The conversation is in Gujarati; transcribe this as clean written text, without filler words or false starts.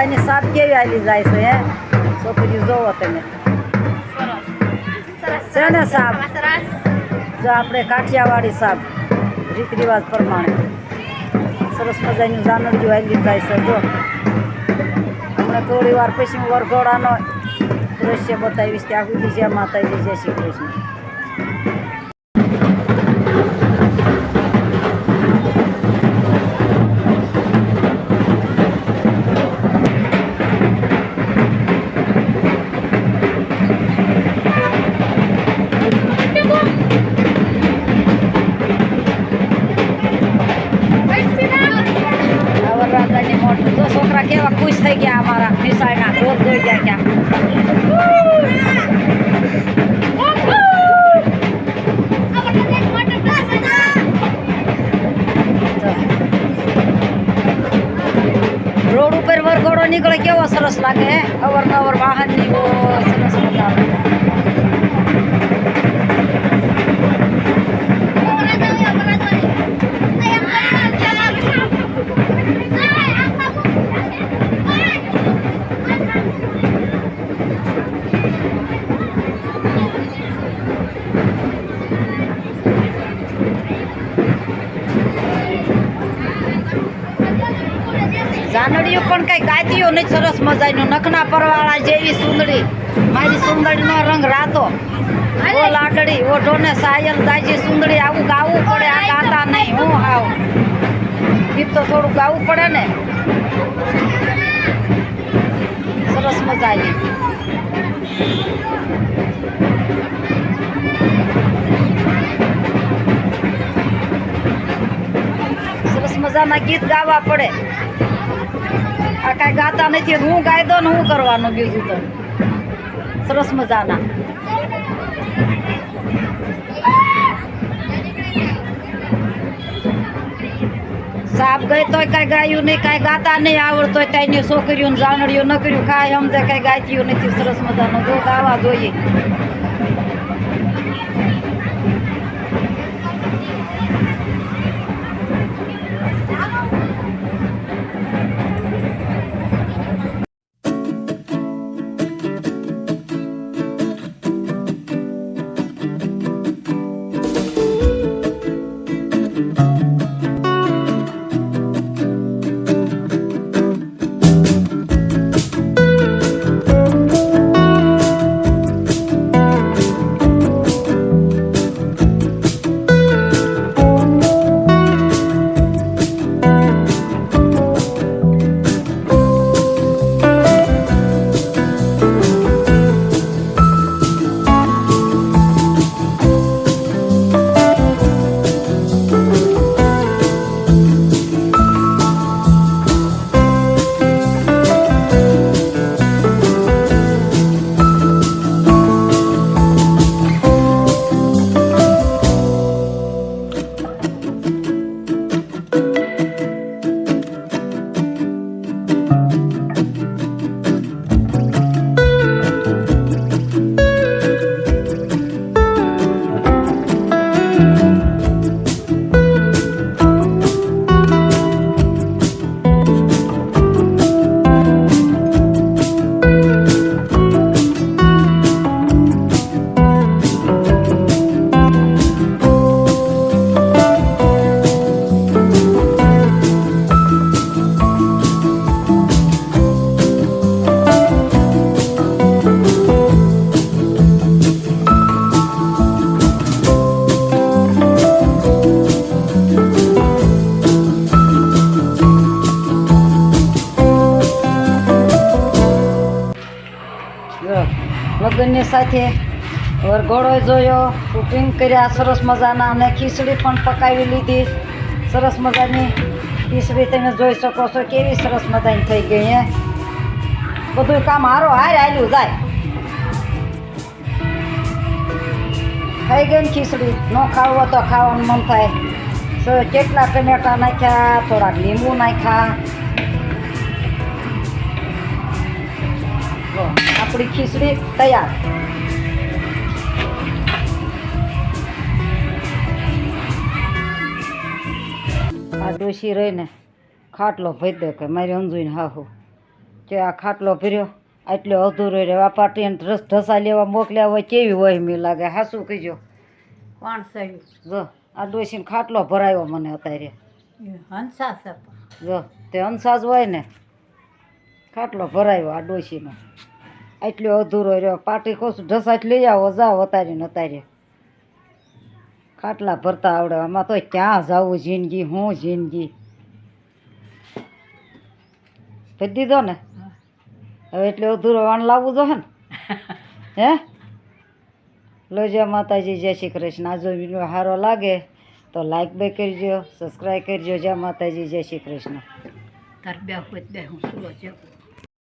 મજાની સાપ કેવી આલી જાય છે હે છોકરી જોવો તમે છે ને સાપ જો આપણે કાઠિયાવાડી સાપ રીત રિવાજ પ્રમાણે સરસ મજાની જાનડીઓ આલી જાય છે જો હમણાં થોડી વાર પછી હું વરઘોડાનો દ્રશ્ય બતાવીશ ત્યાં સુધી જય માતાજી જય શ્રી કૃષ્ણ. તો છોકરા કેવા ખુશ થઈ ગયા અમારા નિશાળના રોજ જોઈ ગયા ક્યાં રોડ ઉપર વરઘોડો નીકળે કેવો સરસ લાગે હે અવરનવર વાહન ની સરસ મજા આવે. જાનડીઓ પણ કઈ ગાતીઓ નથી સરસ મજાની નખના પરવાળા જેવી સુંદરી મારી સુંદરીનો રંગ રાતો ઓ લાડડી ઓઢો ને સાયલ દાજી સુંદરી આવું ગાવું પડે આ ગાતા નહીં હું હાવ ગીત તો થોડું ગાવું પડે ને સરસ મજાની. સરસ મજાના ગીત ગાવા પડે આ કાંઈ ગાતા નથી હું ગાઈ દો ને હું કરવાનું બીજું તો સરસ મજાના. સાપ ગઈ તોય કાંઈ ગાયું નહીં કાંઈ ગાતા નહીં આવડતોય કાંઈ છોકરીઓ જાનડીઓ ન કર્યું કાંઈ સમજે કાંઈ ગાયતીઓ નથી સરસ મજાનો જો ગાવા જોઈએ. લગ્નની સાથે વરઘોડો જોયો શૂટિંગ કર્યા સરસ મજાના અને ખીચડી પણ પકાવી લીધી સરસ મજાની ખીચડી તમે જોઈ શકો છો કેવી સરસ મજાની થઈ ગઈ હે બધું કામ હાલ્યું જાય થઈ ગઈ ને ખીચડી ન ખાવું તો ખાવાનું મન થાય કેટલા ટમેટા નાખ્યા થોડાક લીંબુ નાખ્યા આપણી ખીચડી તૈયાર. આ ડોશી રહીને ખાટલો ભરી દે કે મારી અંજુઈને હાહુ કે આ ખાટલો ભર્યો આટલો અધૂરો રહ્યો આ પાટીને રસ ઢસા લેવા મોકલ્યા હોય કેવી હોય મેં લાગે હાસું કહીજો કોણ થયું જો આ ડોસીને ખાટલો ભરાયો મને અત્યારે હંસા છે જો તે અંસાજ હોય ને ખાટલો ભરાયો આ ડોસીનો આટલો અધૂરો રહ્યો પાટી કોસ ઢસા જ લઈ આવો જાઓ અતારીને અત્યારે ખાટલા ભરતા આવડે આમાં તો ક્યાં જાવું જિંદગી હું જિંદગી ભરી દીધો ને હવે એટલે અધૂરો વાણ લાવવું જોઈએ ને હે લો જય માતાજી જય શ્રી કૃષ્ણ આ જો વિડીયો સારો લાગે તો લાઈક બે કરજો સબસ્ક્રાઈબ કરજો જય માતાજી જય શ્રી કૃષ્ણ તાર બે હું સુલો જેવું